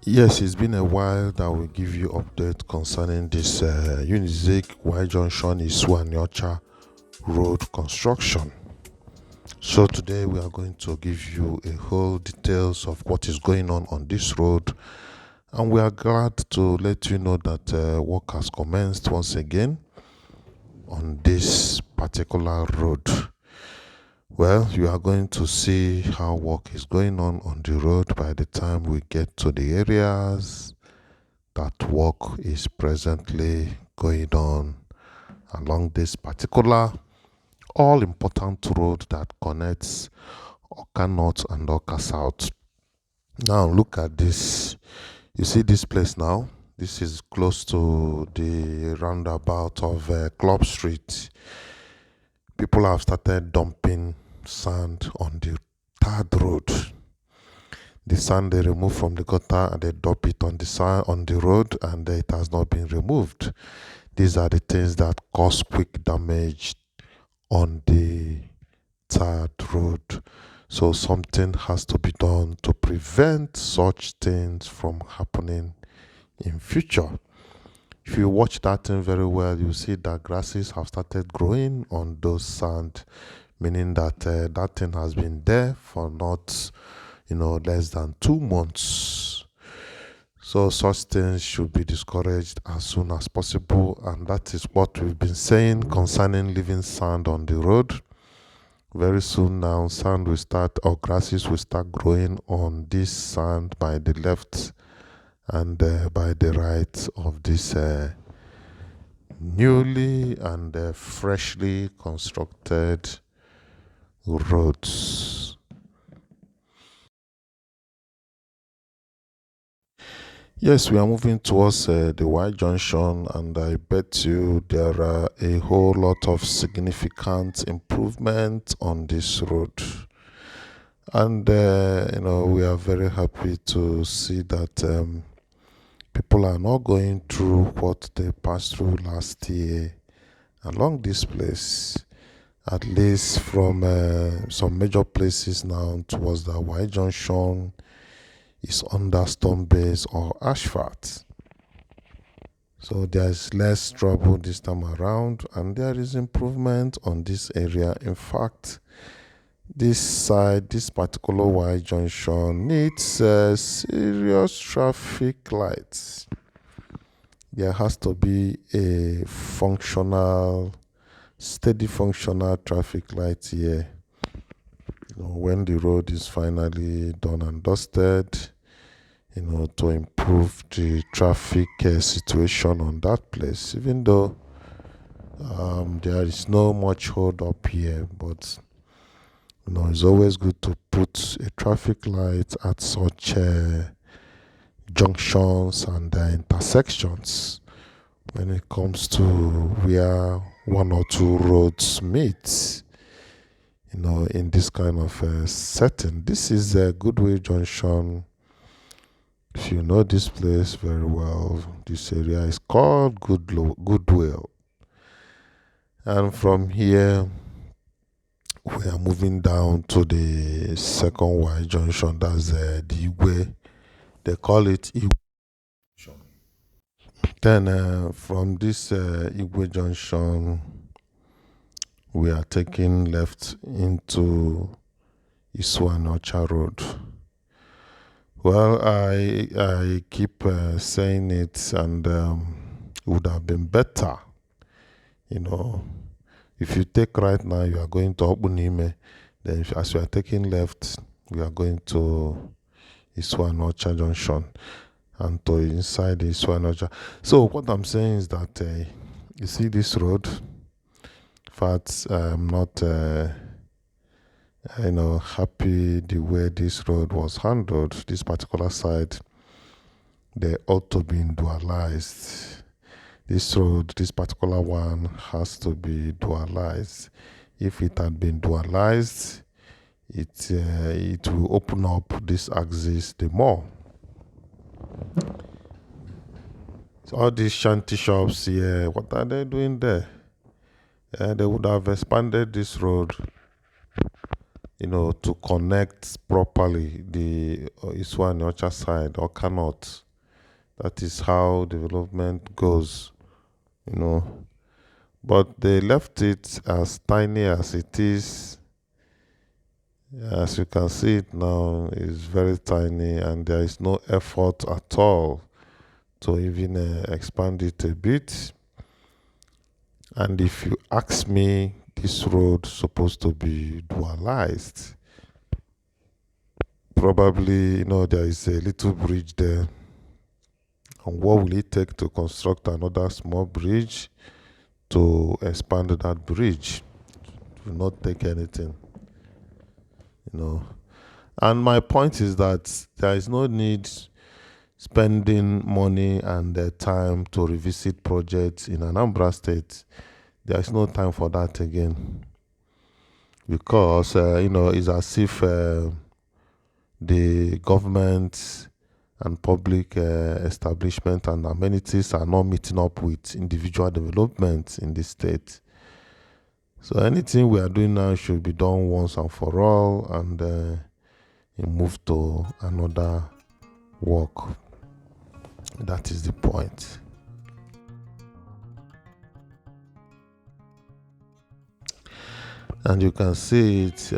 Yes, it's been a while that we give you update concerning this UNIZIK Y-Junction Isu Aniocha road construction. So today we are going to give you a whole details of what is going on this road, and we are glad to let you know that work has commenced once again on this particular road. Well, you are going to see how work is going on the road by the time we get to the areas that work is presently going on along this particular all important road that connects Awka North and Awka South. Now look at this. You see this place now? This is close to the roundabout of Club Street. People have started dumping sand on the third road. The sand they remove from the gutter and they dump it on the sand on the road, and it has not been removed. These are the things that cause quick damage on the third road. So something has to be done to prevent such things from happening in future. If you watch that thing very well, you see that grasses have started growing on those sand, meaning that that thing has been there for not less than 2 months. So such things should be discouraged as soon as possible, and that is what we've been saying concerning leaving sand on the road. Very soon now, sand will start, or grasses will start growing on this sand by the left and by the right of this newly and freshly constructed roads. Yes, we are moving towards the Y-Junction, and I bet you there are a whole lot of significant improvement on this road. And, we are very happy to see that people are not going through what they passed through last year along this place, at least from some major places now towards the Y-Junction is under Stonebase or Asphalt. So there is less trouble this time around, and there is improvement on this area. In fact, this side, this particular Y junction needs serious traffic lights. There has to be a steady functional traffic light here. When the road is finally done and dusted, to improve the traffic situation on that place. Even though there is no much hold up here, but it's always good to put a traffic light at such junctions and intersections when it comes to where one or two roads meet. In this kind of setting. This is a Goodwill Junction. If you know this place very well, this area is called Goodwill. And from here, we are moving down to the second Y junction. That's the Igwe. They call it Igwe Junction. Then from this Igwe Junction, we are taking left into Isuanaocha Road. Well, I keep saying it, and it would have been better, if you take right now, you are going to Obunime. Then as you are taking left, we are going to Isuanaocha Junction and to inside the Isuanaocha. So what I'm saying is that you see this road. In fact, I'm not happy the way this road was handled. This particular side, they ought to be dualized. This road, this particular one, has to be dualized. If it had been dualized, it will open up this axis the more. So all these shanty shops here, what are they doing there? They would have expanded this road, to connect properly the Isu Aniocha side or cannot. That is how development goes, you know. But they left it as tiny as it is. As you can see it now, it's very tiny and there is no effort at all to even expand it a bit. And if you ask me, this road supposed to be dualized. Probably, there is a little bridge there. And what will it take to construct another small bridge to expand that bridge? It will not take anything, And my point is that there is no need spending money and time to revisit projects in Anambra State. There is no time for that again. Because, it's as if the government and public establishment and amenities are not meeting up with individual development in the state. So anything we are doing now should be done once and for all, and move to another work. That is the point. And you can see it.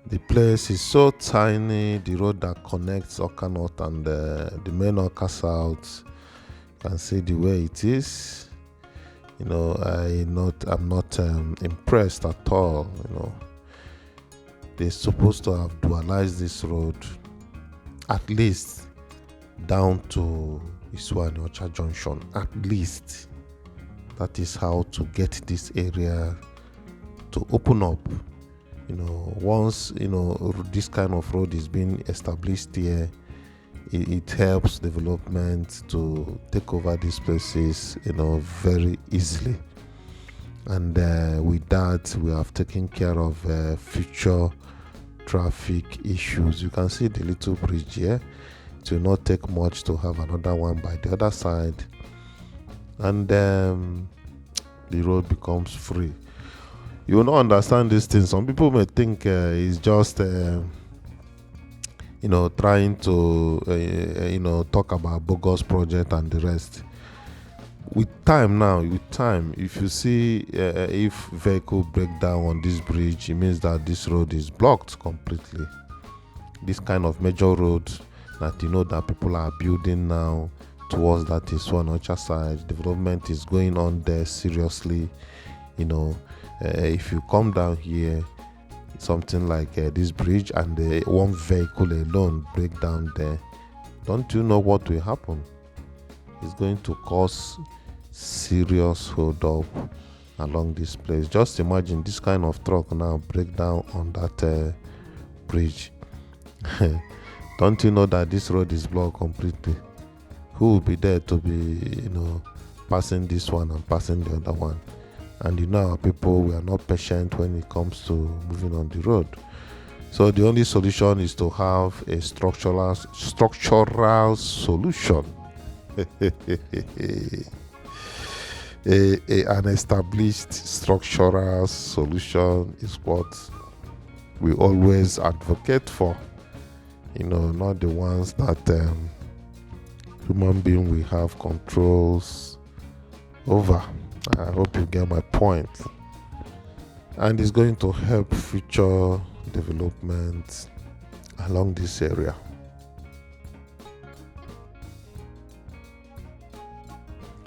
The place is so tiny. The road that connects Awka North and the main Awka South. You can see the way it is. I'm not impressed at all. They're supposed to have dualized this road at least down to Isu Aniocha Junction. At least that is how to get this area to open up. Once this kind of road is being established here, it helps development to take over these places very easily. And with that, we have taken care of future traffic issues. You can see the little bridge here. It will not take much to have another one by the other side, and the road becomes free. You will not understand this thing. Some people may think it's just trying to talk about bogus project and the rest. With time, if you see if vehicle break down on this bridge, it means that this road is blocked completely. This kind of major road that that people are building now towards that Isu Aniocha side, development is going on there seriously. If you come down here, something like this bridge, and one vehicle alone break down there, don't you know what will happen? It's going to cause serious hold up along this place. Just imagine this kind of truck now break down on that bridge. Don't you know that this road is blocked completely? Who will be there to be passing this one and passing the other one? And our people, we are not patient when it comes to moving on the road. So the only solution is to have a structural solution. An established structural solution is what we always advocate for. Not the ones that human being will have controls over. I hope you get my point. And it's going to help future development along this area.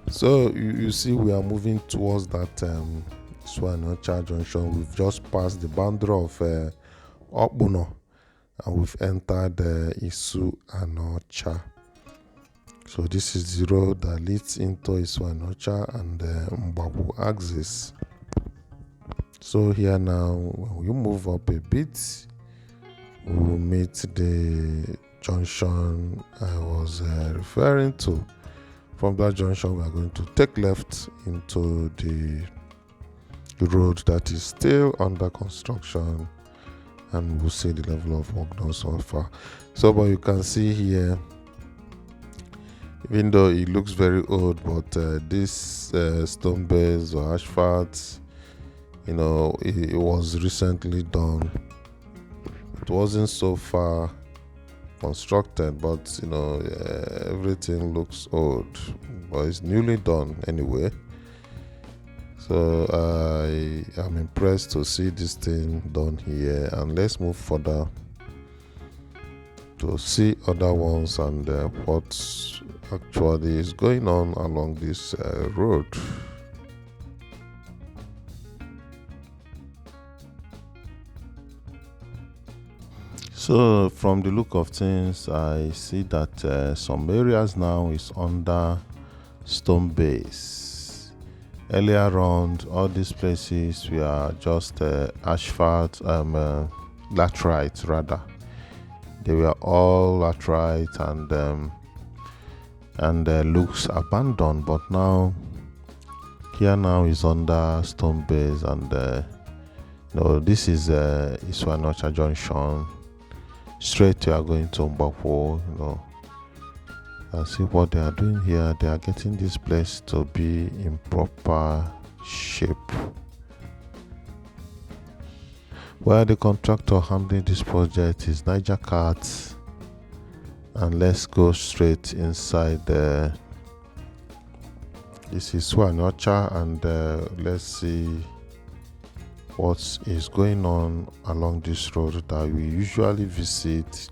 So you see, we are moving towards that Isu Aniocha Junction. We've just passed the boundary of Okbuno, and we've entered Isu Aniocha. So this is the road that leads into Isu Aniocha and Mbabu axis. So here now, when we move up a bit, we will meet the junction I was referring to. From that junction, we are going to take left into the road that is still under construction, and we'll see the level of work done so far. So, but you can see here, even though it looks very old, but this stone base or asphalt It was recently done. It wasn't so far constructed, but everything looks old, but it's newly done anyway. So I am impressed to see this thing done here, and let's move further to see other ones and what actually is going on along this road. So from the look of things, I see that some areas now is under Stonebase. Earlier on, all these places were just asphalt, laterite rather. They were all laterite and looks abandoned. But now, here now is under Stonebase, and this is Isuanaocha Junction. Straight you are going to Mbakwo, and see what they are doing here. They are getting this place to be in proper shape. While the contractor handling this project is Niger Cat, and let's go straight inside there. This is Isu Aniocha, and let's see what is going on along this road that we usually visit.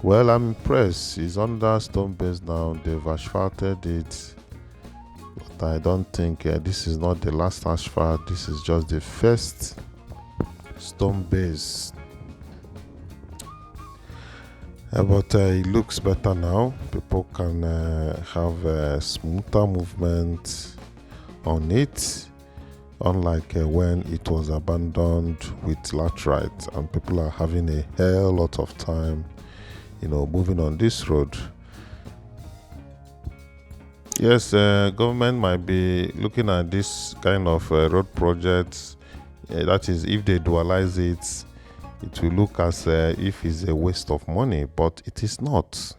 Well, I'm impressed. It's under Stonebase now. They've asphalted it, but I don't think this is not the last asphalt. This is just the first Stonebase. But it looks better now. People can have a smoother movement on it, unlike when it was abandoned with laterite, and people are having a hell lot of time moving on this road. Yes, government might be looking at this kind of road projects. That is, if they dualize it, it will look as if it's a waste of money, but it is not.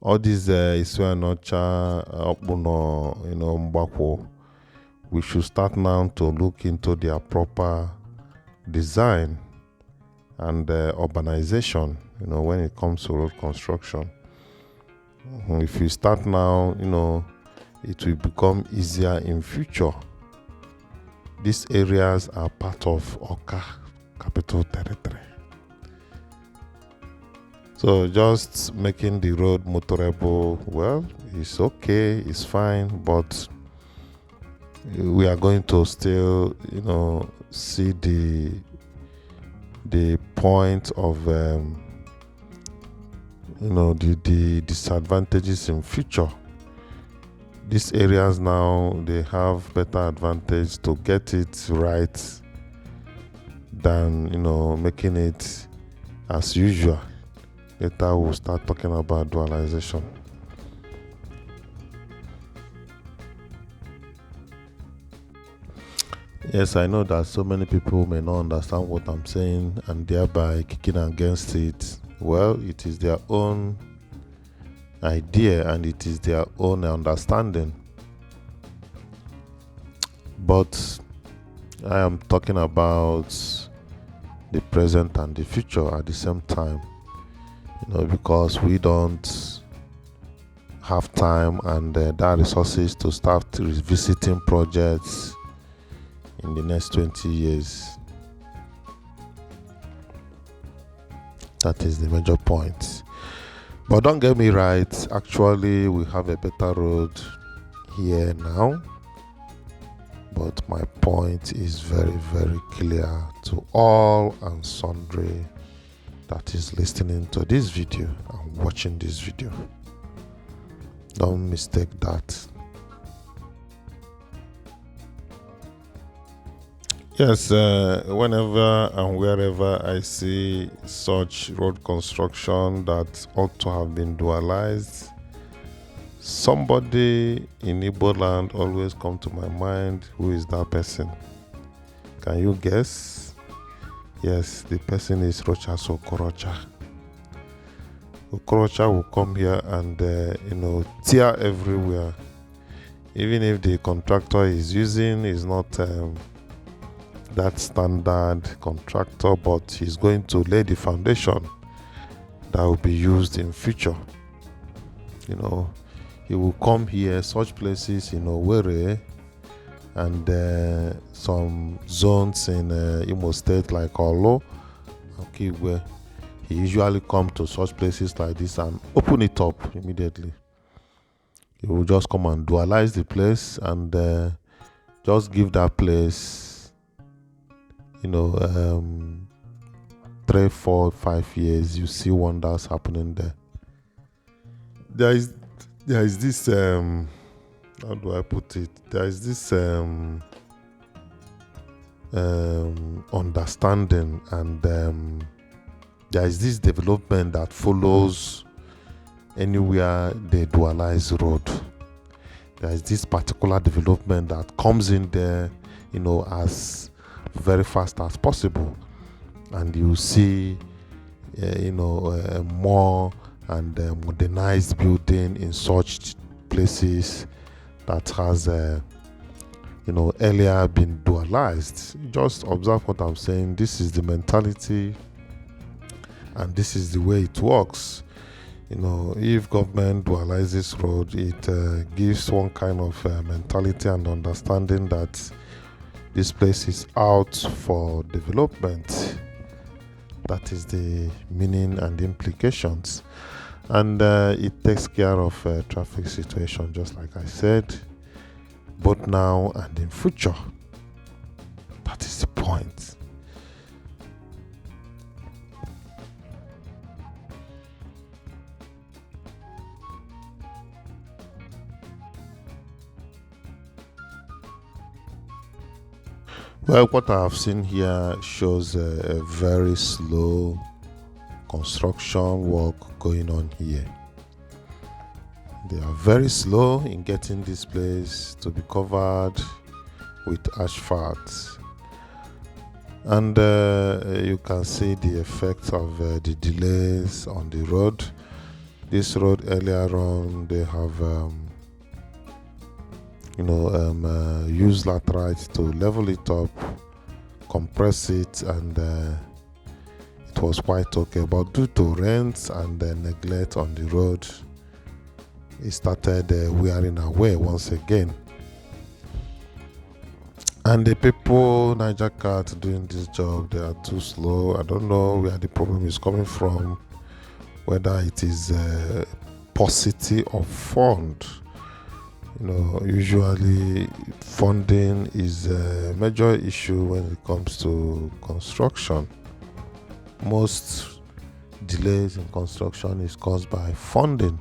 All these Isuanaocha, Mbakwo, we should start now to look into their proper design and urbanization, when it comes to road construction. If we start now, it will become easier in future. These areas are part of Awka Capital Territory. So just making the road motorable, well, it's okay, it's fine, but we are going to still, see the point of, the disadvantages in future. These areas now, they have better advantage to get it right than, making it as usual. Later we'll start talking about dualization. Yes, I know that so many people may not understand what I'm saying and thereby kicking against it. Well, it is their own idea and it is their own understanding. But I am talking about the present and the future at the same time, because we don't have time and that resources to start revisiting projects in the next 20 years. That is the major point. But don't get me right, actually we have a better road here now. But my point is very, very clear to all and sundry that is listening to this video and watching this video. Don't mistake that. Yes, whenever and wherever I see such road construction that ought to have been dualized, somebody in Igbo land always come to my mind. Who is that person? Can you guess? Yes, the person is Rochas Okorocha. Okorocha will come here and tear everywhere. Even if the contractor is using is not that standard contractor, but he's going to lay the foundation that will be used in future. He will come here, such places in Owerri and some zones in Imo State like Olo and Kigwe. He usually come to such places like this and open it up immediately. He will just come and dualize the place and just give that place 3, 4, 5 years. You see wonders happening there. There is this how do I put it? There is this understanding and there is this development that follows anywhere they dualize road. There is this particular development that comes in there, as very fast as possible, and you see, more and modernized building in such places that has, earlier been dualized. Just observe what I'm saying. This is the mentality, and this is the way it works. If government dualizes road, it gives one kind of mentality and understanding that this place is out for development. That is the meaning and the implications. And it takes care of traffic situation, just like I said, both now and in future. That is the point. Well, what I have seen here shows a very slow construction work going on here. They are very slow in getting this place to be covered with asphalt. And you can see the effects of the delays on the road. This road earlier on, they have use laterite to level it up, compress it, and it was quite okay. But due to rains and neglect on the road, it started wearing away once again. And the people, Niger Cat, doing this job, they are too slow. I don't know where the problem is coming from, whether it is paucity of fund. Usually funding is a major issue when it comes to construction. Most delays in construction is caused by funding.